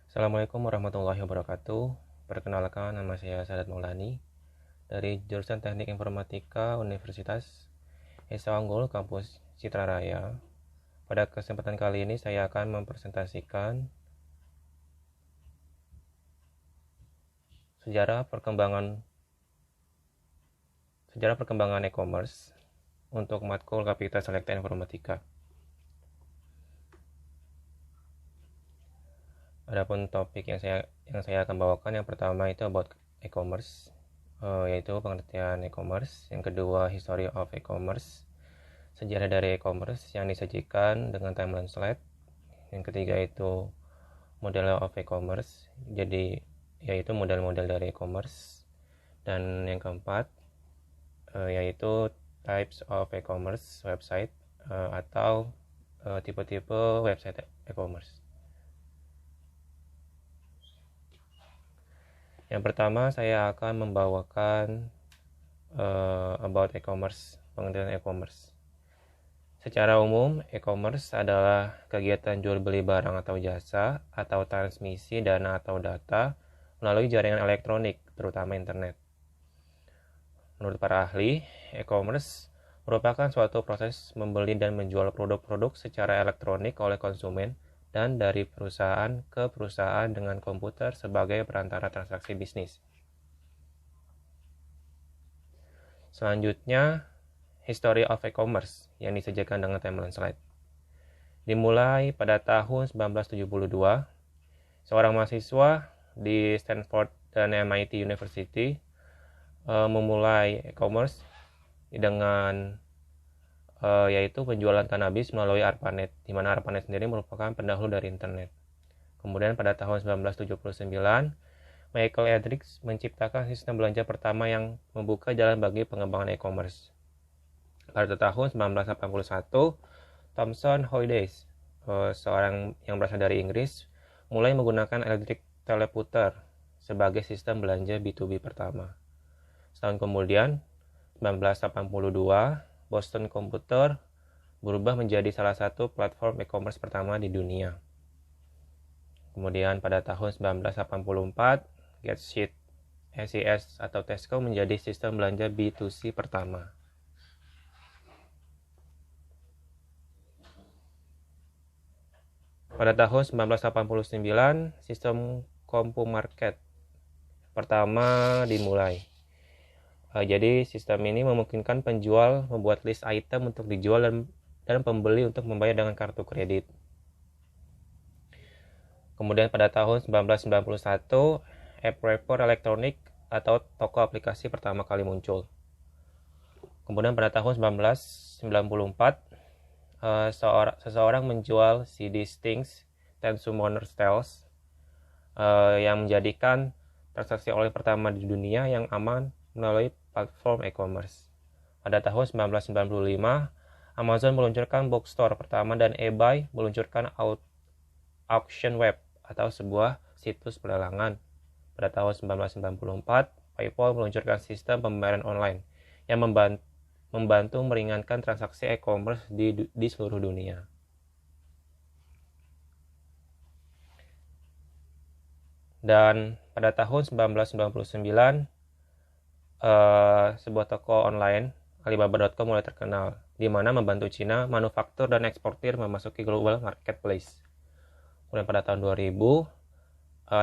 Assalamualaikum warahmatullahi wabarakatuh. Perkenalkan, nama saya Sadat Maulani dari jurusan Teknik Informatika Universitas Esa Unggul Kampus Citra Raya. Pada kesempatan kali ini saya akan mempresentasikan sejarah perkembangan e-commerce untuk matkul Kapita Selekta Informatika. Adapun topik yang saya akan bawakan, yang pertama itu about e-commerce, yaitu pengertian e-commerce. Yang kedua, history of e-commerce, sejarah dari e-commerce yang disajikan dengan timeline slide. Yang ketiga itu model of e-commerce, yaitu model-model dari e-commerce. Dan yang keempat yaitu types of e-commerce website atau tipe-tipe website e-commerce. Yang pertama, saya akan membawakan about e-commerce, pengertian e-commerce. Secara umum, e-commerce adalah kegiatan jual beli barang atau jasa atau transmisi dana atau data melalui jaringan elektronik, terutama internet. Menurut para ahli, e-commerce merupakan suatu proses membeli dan menjual produk-produk secara elektronik oleh konsumen dan dari perusahaan ke perusahaan dengan komputer sebagai perantara transaksi bisnis. Selanjutnya, history of e-commerce yang disajikan dengan timeline slide. Dimulai pada tahun 1972, seorang mahasiswa di Stanford dan MIT University memulai e-commerce dengan yaitu penjualan kanabis melalui ARPANET, di mana ARPANET sendiri merupakan pendahulu dari internet. Kemudian pada tahun 1979, Michael Edricks menciptakan sistem belanja pertama yang membuka jalan bagi pengembangan e-commerce. Pada tahun 1981, Thomson Hoydes, seorang yang berasal dari Inggris, mulai menggunakan electric teleputer sebagai sistem belanja B2B pertama. Setahun kemudian, 1982, Boston Computer berubah menjadi salah satu platform e-commerce pertama di dunia. Kemudian pada tahun 1984, GetSheet, SES atau Tesco menjadi sistem belanja B2C pertama. Pada tahun 1989, sistem CompuMarket pertama dimulai. Jadi sistem ini memungkinkan penjual membuat list item untuk dijual dan pembeli untuk membayar dengan kartu kredit. Kemudian pada tahun 1991, App Wrapper Elektronik atau toko aplikasi pertama kali muncul. Kemudian pada tahun 1994, seseorang menjual CD Stings 10 Summoner's Tales yang menjadikan transaksi online pertama di dunia yang aman melalui platform e-commerce. Pada tahun 1995, Amazon meluncurkan bookstore pertama dan eBay meluncurkan auction web atau sebuah situs pelelangan. Pada tahun 1994, PayPal meluncurkan sistem pembayaran online yang membantu meringankan transaksi e-commerce di seluruh dunia. Dan pada tahun 1999, sebuah toko online, Alibaba.com, mulai terkenal, di mana membantu Cina manufaktur dan eksportir memasuki global marketplace. Kemudian pada tahun 2000,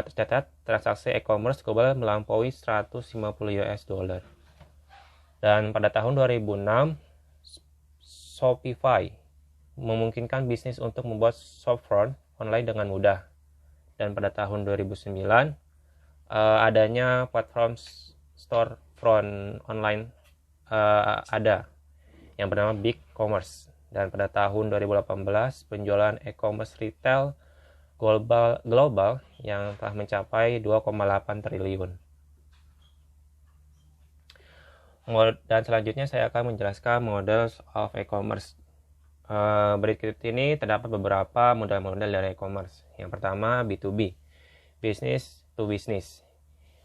tercatat transaksi e-commerce global melampaui 150 US dollar. Dan pada tahun 2006, Shopify memungkinkan bisnis untuk membuat storefront online dengan mudah. Dan pada tahun 2009, adanya platform storefront online ada yang bernama BigCommerce. Dan pada tahun 2018, penjualan e-commerce retail global yang telah mencapai 2,8 triliun. Dan selanjutnya saya akan menjelaskan models of e-commerce. Berikut ini terdapat beberapa model-model dari e-commerce. Yang pertama, B2B, business to business,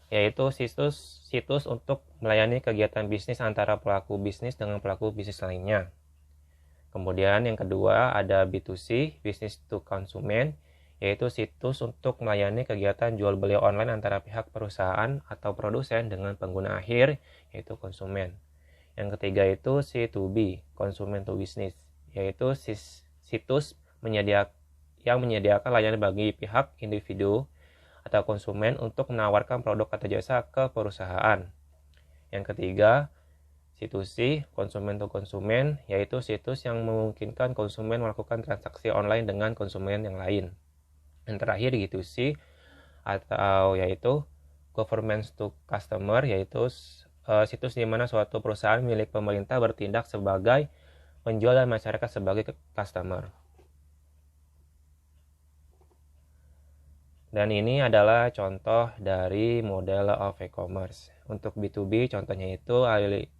yaitu situs untuk melayani kegiatan bisnis antara pelaku bisnis dengan pelaku bisnis lainnya. Kemudian yang kedua ada B2C, business to consumer, yaitu situs untuk melayani kegiatan jual beli online antara pihak perusahaan atau produsen dengan pengguna akhir, yaitu konsumen. Yang ketiga itu C2B, konsumen to business, yaitu situs yang menyediakan layanan bagi pihak individu atau konsumen untuk menawarkan produk atau jasa ke perusahaan. Yang ketiga, situs C, konsumen to konsumen, yaitu situs yang memungkinkan konsumen melakukan transaksi online dengan konsumen yang lain. Yang terakhir G2C atau yaitu government to customer, yaitu situs di mana suatu perusahaan milik pemerintah bertindak sebagai penjual dan masyarakat sebagai customer. Dan ini adalah contoh dari model of e-commerce. Untuk B2B contohnya itu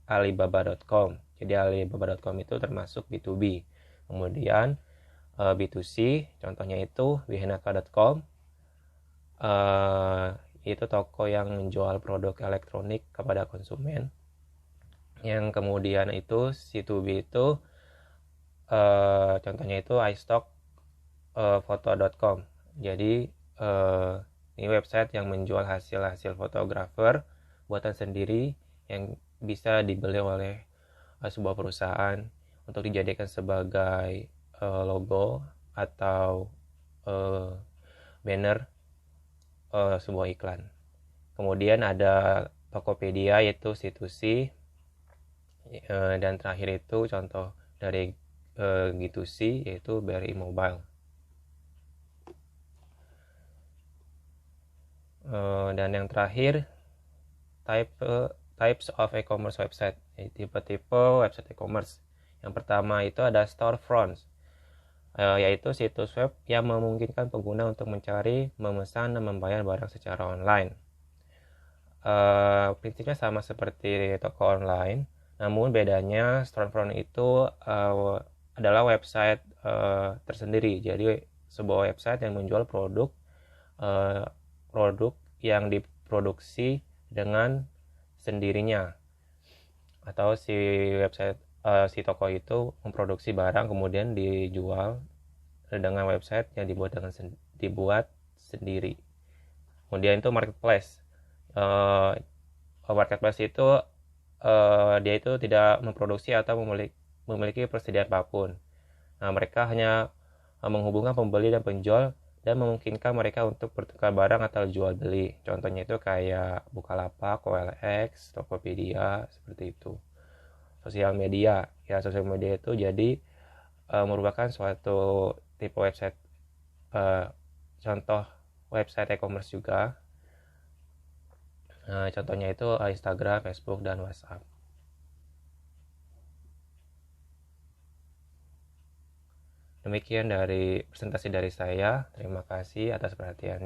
Alibaba.com. Jadi Alibaba.com itu termasuk B2B. Kemudian B2C contohnya itu Wihenaka.com. Itu toko yang menjual produk elektronik kepada konsumen. Yang kemudian itu C2B itu contohnya itu iStock.photo.com. Jadi ini website yang menjual hasil-hasil fotografer buatan sendiri yang bisa dibeli oleh sebuah perusahaan untuk dijadikan sebagai logo atau banner sebuah iklan. Kemudian ada Tokopedia yaitu C2C, dan terakhir itu contoh dari G2C yaitu BRI Mobile. Dan yang terakhir types of e-commerce website, tipe-tipe website e-commerce. Yang pertama itu ada storefront, yaitu situs web yang memungkinkan pengguna untuk mencari, memesan, dan membayar barang secara online. Prinsipnya sama seperti toko online, namun bedanya storefront itu adalah website tersendiri. Jadi sebuah website yang menjual produk yang diproduksi dengan sendirinya, atau si website si toko itu memproduksi barang kemudian dijual dengan website yang dibuat sendiri. Kemudian itu marketplace. Marketplace itu dia itu tidak memproduksi atau memiliki persediaan apapun. Nah, mereka hanya menghubungkan pembeli dan penjual dan memungkinkan mereka untuk bertukar barang atau jual beli. Contohnya itu kayak Bukalapak, OLX, Tokopedia, seperti itu. Sosial media. Ya, sosial media itu jadi merupakan suatu tipe website, contoh website e-commerce juga. Contohnya itu Instagram, Facebook, dan WhatsApp. Demikian dari presentasi dari saya. Terima kasih atas perhatiannya.